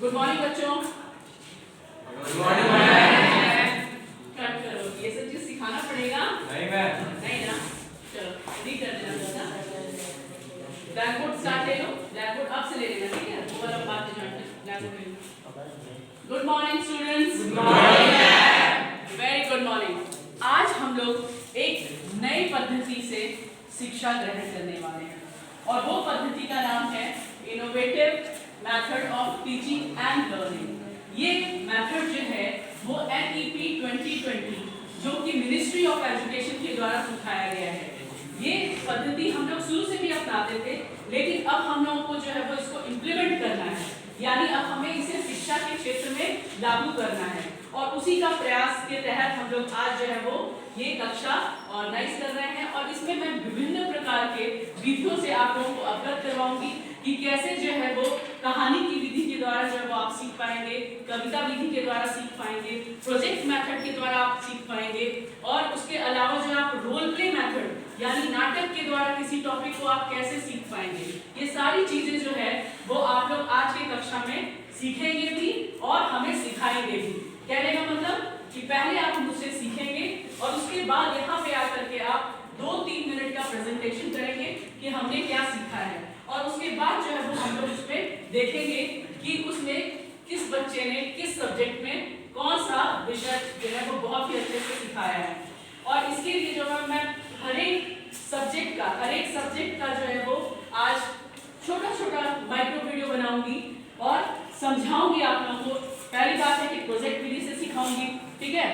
Good morning बच्चों। Good morning ma'am. Cut करो, ये सब चीज सिखाना पड़ेगा। नहीं मैम। नहीं ना, चलो रीड कर देना जरा। ब्लैक बोर्ड स्टार्ट ले लो, ब्लैक बोर्ड अब से ले लेना, ठीक है? वो वाला बात नहीं जानते, ब्लैक बोर्ड ले लो। Good morning students. Good morning ma'am. Very good morning. आज हम लोग एक नई पद्धति से शिक्षा ग्रहण करने वाले हैं और वो पद्धति का नाम है innovative method of teaching and learning. ये मेथड जो है वो NEP 2020 जो कि मिनिस्ट्री ऑफ एजुकेशन के द्वारा सिखाया गया है। ये पद्धति हम लोग शुरू से भी अपनाते थे, लेकिन अब हम लोगों को जो है वो इसको इम्प्लीमेंट करना है, यानी अब हमें इसे शिक्षा के क्षेत्र में लागू करना है और उसी का प्रयास के तहत हम लोग आज जो है वो ये कक्षा ऑर्गेनाइज कर रहे हैं और इसमें मैं विभिन्न प्रकार के विधियों से आप लोगों को अवगत करवाऊंगी कि कैसे जो है वो कहानी की विधि के द्वारा जो है वो आप सीख पाएंगे, कविता विधि के द्वारा सीख पाएंगे, प्रोजेक्ट मेथड के द्वारा आप सीख पाएंगे और उसके अलावा जो आप रोल प्ले मेथड यानी नाटक के द्वारा किसी टॉपिक को आप कैसे सीख पाएंगे, ये सारी चीजें जो है वो आप लोग आज की कक्षा में सीखेंगे भी और हमें सिखाएंगे भी। कहने का मतलब कि पहले आप मुझसे सीखेंगे और उसके बाद यहाँ पे आकर के आप 2-3 मिनट का प्रेजेंटेशन करेंगे कि हमने क्या सीखा है और उसके बाद जो है वो हम लोग उसमें देखेंगे कि उसमें किस बच्चे ने किस सब्जेक्ट में कौन सा विषय जो है वो बहुत ही अच्छे से सिखाया है। और इसके लिए जो है मैं हर एक सब्जेक्ट का जो है वो आज छोटा माइक्रो वीडियो बनाऊंगी और समझाऊंगी आप लोगों को। पहली बात है कि प्रोजेक्ट विधि से सिखाऊंगी, ठीक है?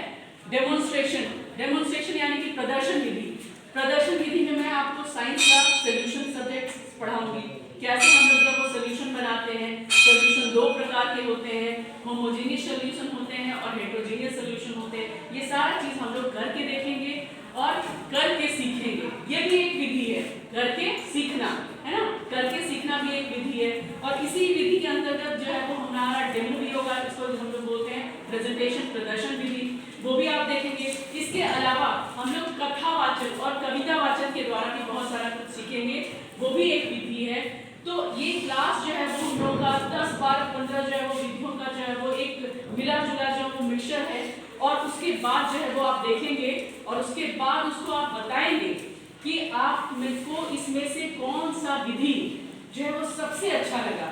डेमोन्स्ट्रेशन यानी कि प्रदर्शन विधि में मैं आपको साइंस का सॉल्यूशन सब्जेक्ट पढ़ाऊंगी। कैसे हम लोग जब वो सॉल्यूशन बनाते हैं, सॉल्यूशन 2 प्रकार के होते हैं, होमोजेनियस सॉल्यूशन होते हैं और हेटेरोजेनियस सॉल्यूशन होते हैं। ये सारा चीज हम लोग करके देखेंगे और करके सीखेंगे। ये भी एक विधि है, करके सीखना, है ना? करके सीखना भी एक विधि है और इसी विधि के अंतर्गत जो है वो हमारा डेमो भी होगा, इसको हम लोग बोलते हैं प्रेजेंटेशन प्रदर्शन विधि, वो भी आप देखेंगे। इसके अलावा हम लोग कथा वाचन और कविता वाचन के द्वारा भी बहुत सारा कुछ सीखेंगे, वो भी एक विधि है। तो ये क्लास जो है वो हम लोग का 10, 12, 15 जो है वो विधियों का जो है वो एक मिला जुला जो वो मिक्सचर है और उसके बाद जो है वो आप देखेंगे और उसके बाद उसको आप बताएंगे कि आप मुझको इसमें से कौन सा विधि जो है वो सबसे अच्छा लगा।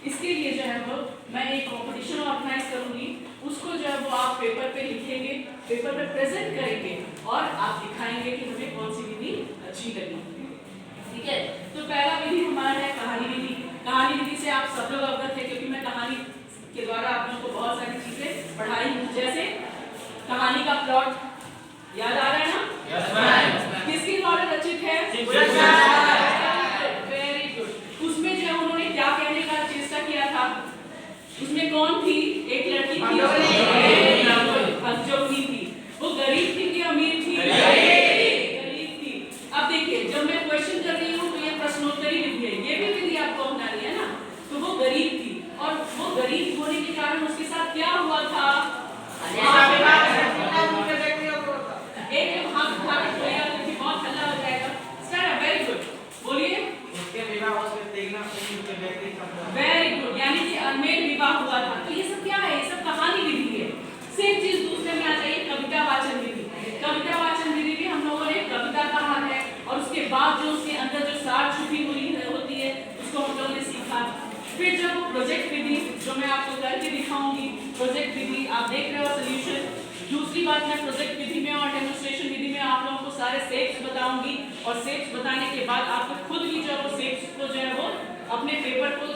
इसके लिए जो है वो मैं एक कॉम्पिटिशन ऑर्गेनाइज करूंगी, उसको जो है वो आप पेपर पे लिखेंगे, पेपर पे प्रेजेंट करेंगे और आप दिखाएंगे कि हमें कौन सी विधि अच्छी लगी, ठीक है? तो पहला विधि हमारा है कहानी विधि। कहानी विधि से आप सब लोग अवगत है क्योंकि मैं कहानी के द्वारा आप लोगों को बहुत सारी चीजें पढ़ाई हूँ। जैसे कहानी का प्लॉट याद आ रहा है ना? Yes ma'am. किसके द्वारा रचित है? Very good. उसमें जो उन्होंने क्या कहने का चेष्टा किया था? उसमें कौन थी? एक लड़की थी हंसजोगनी थी। वो गरीब थी कि अमीर थी? गरीब थी। अब देखिए जब मैं क्वेश्चन कर रही हूँ तो ये प्रश्नोत्तरी विधि है, ये भी विधि आपको अपनानी है ना। तो वो गरीब थी और वो गरीब होने के कारण उसके साथ क्या हुआ था? एक हाथ उठा के कोई आदमी बहुत हल्ला हो जाएगा। स्टार्ट। वेरी गुड, बोलिए। उसके विवाह उसके देखना उसके व्यक्ति वेरी गुड, यानी कि अनमेल विवाह हुआ था। तो ये सब क्या है? ये सब कहानी विधि है। सेम चीज दूसरे में आ जाइए कविता वाचन विधि। कविता वाचन विधि भी हम लोगों ने कविता कहा है और उसके बाद जो उसके अंदर जो सार छुपी हुई होती है उसको हम लोगों ने सीखा। फिर जब वो प्रोजेक्ट विधि जो मैं आपको करके दिखाऊंगी, प्रोजेक्ट विधि आप देख रहे हो सॉल्यूशन। दूसरी बात मैं प्रोजेक्ट विधि में और डेमोन्स्ट्रेशन विधि में आप लोगों को सारे शेप्स बताऊंगी और शेप्स बताने के बाद आपको खुद भी जो है वो शेप्स को जो है वो अपने पेपर को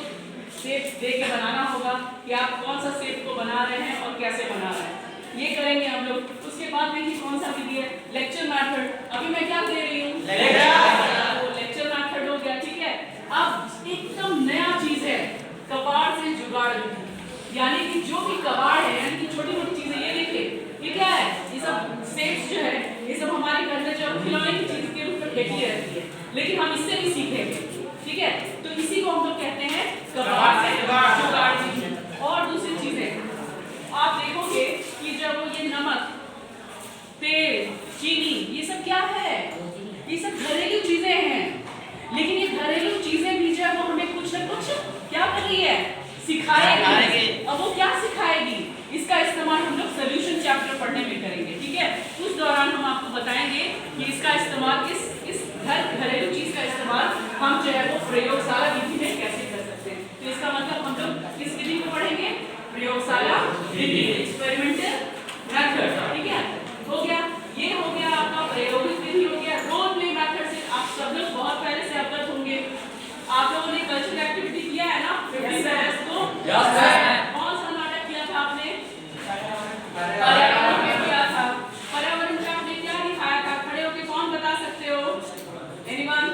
शेप्स दे के बनाना होगा कि आप कौन सा शेप को बना रहे हैं और कैसे बना रहे हैं, ये करेंगे हम लोग। उसके बाद देखिए कौन सा विधि है? Lecture method. अभी मैं क्या दे रही हूँ? लेक्चर मेथड हो गया, ठीक है? अब एकदम नया चीज है कबाड़ से जुगाड़ विधि, यानी कि जो भी कबाड़ है यानी कि छोटी मोटी चीजें, ये देखिए ये क्या है? ये सब शेप्स जो है ये सब हमारे घर में जो खिलौने की चीज के रूप में फेंकी रहती है, लेकिन हम इससे भी सीखेंगे, ठीक है? तो इसी को हम लोग कहते हैं कबाड़ से जुगाड़ विधि। और दूसरी चीजें आप देखोगे कि जब ये नमक, तेल, चीनी, ये सब क्या है? ये सब घरेलू चीजें हैं, लेकिन ये घरेलू चीजें भी जो है वो हमें कुछ न कुछ क्या कर रही है? सिखाएगी। अब और वो क्या सिखाएगी, इसका इस्तेमाल हम लोग सोल्यूशन चैप्टर पढ़ने में करेंगे, ठीक है। उस दौरान हम आपको बताएंगे कि इसका इस्तेमाल इस घरेलू चीज का इस्तेमाल हम जो है वो प्रयोगशाला विधि में कैसे कर सकते हैं। तो इसका मतलब हम लोग किस विधि को पढ़ेंगे, प्रयोगशाला विधि, एक्सपेरिमेंटल मेथड, ठीक है। हो गया, ये हो गया आपका प्रायोगिक विधि हो गया। रोल प्ले मेथड से आप सब लोग बहुत पहले से अवगत होंगे। आप लोगों ने कल्चरल एक्टिविटी किया है ना 50 अगस्त को? कौन सा नाटक किया था आपने? पर्यावरण में किया था। पर्यावरण का आपने क्या दिखाया था? खड़े होके कौन बता सकते हो? एनीवन?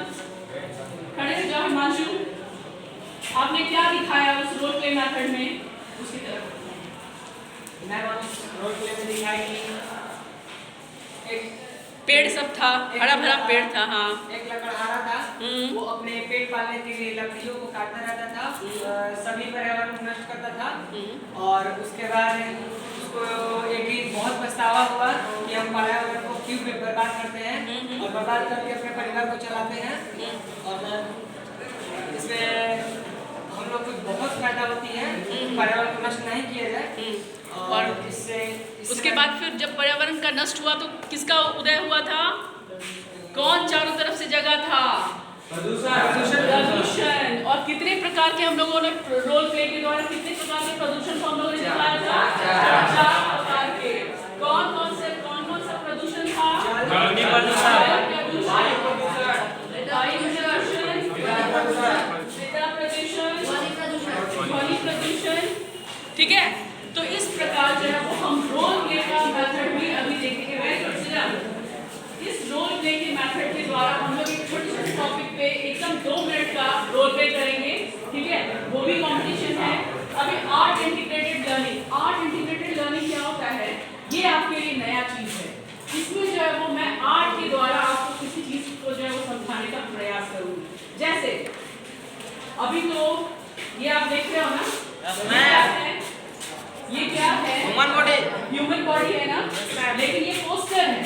खड़े हो जाओ। हिमांशु, आपने क्या दिखाया उस रोल प्ले मेथड में? उसकी तरफ मैं रोल प्ले में दिखाई कि एक पेड़ सब था, हरा भरा पेड़ था। हाँ, एक लकड़हारा था, वो अपने पेट पालने के लिए लकड़ियों को काटता रहता था, सभी पर्यावरण को नष्ट करता था। और उसके बाद उसको एक दिन बहुत पछतावा हुआ कि हम पर्यावरण को क्यों बर्बाद करते हैं और बर्बाद करके अपने परिवार को चलाते हैं। और इसमें हम लोग को बहुत फायदा होती है, पर्यावरण को नष्ट नहीं किया जाए। और इससे उसके बाद फिर जब पर्यावरण का नष्ट हुआ तो किसका उदय हुआ था? कौन चारों तरफ से जगा था? प्रदूषण। और कितने प्रकार के हम लोगों ने रोल प्ले के द्वारा कितने प्रकार के प्रदूषण को हम लोगों ने दिखाया था? 4 प्रकार के। कौन कौन सा प्रदूषण था? वायु प्रदूषण, ध्वनि प्रदूषण, ठीक है। तो इस प्रकार जो है वो हम रोल प्ले का मेथड भी अभी देखेंगे। इस रोल प्ले के मेथड के द्वारा हम लोग एक छोटे टॉपिक पे एकदम 2 मिनट का रोल प्ले करेंगे, ठीक है। वो भी कंपटीशन है। अभी art integrated learning. Art integrated learning क्या होता है, ये आपके लिए नया चीज है। इसमें जो है वो मैं आर्ट के द्वारा आपको किसी चीज को जो है वो समझाने का प्रयास करूंगी। जैसे अभी तो ये आप देख रहे हो ना, ये क्या है? ह्यूमन बॉडी है ना, लेकिन ये पोस्टर है।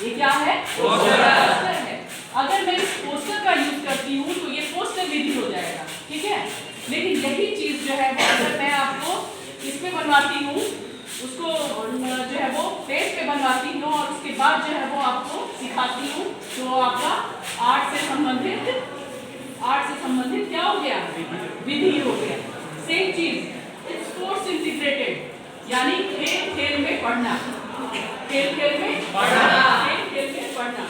ये क्या है? पोस्टर है। अगर मैं इस पोस्टर का यूज करती हूँ तो ये पोस्टर विधि हो जाएगा, ठीक है। लेकिन यही चीज जो है वो अगर मैं आपको इस पे बनवाती हूँ, उसको जो है वो पेज पे बनवाती हूँ और उसके बाद जो है वो आपको सिखाती हूँ, तो आपका आर्ट से संबंधित क्या हो गया? विधि हो गया। सेम चीज इट्स कोर्स इंटीग्रेटेड, यानी खेल खेल में पढ़ना, खेल खेल में पढ़ना, खेल खेल में पढ़ना।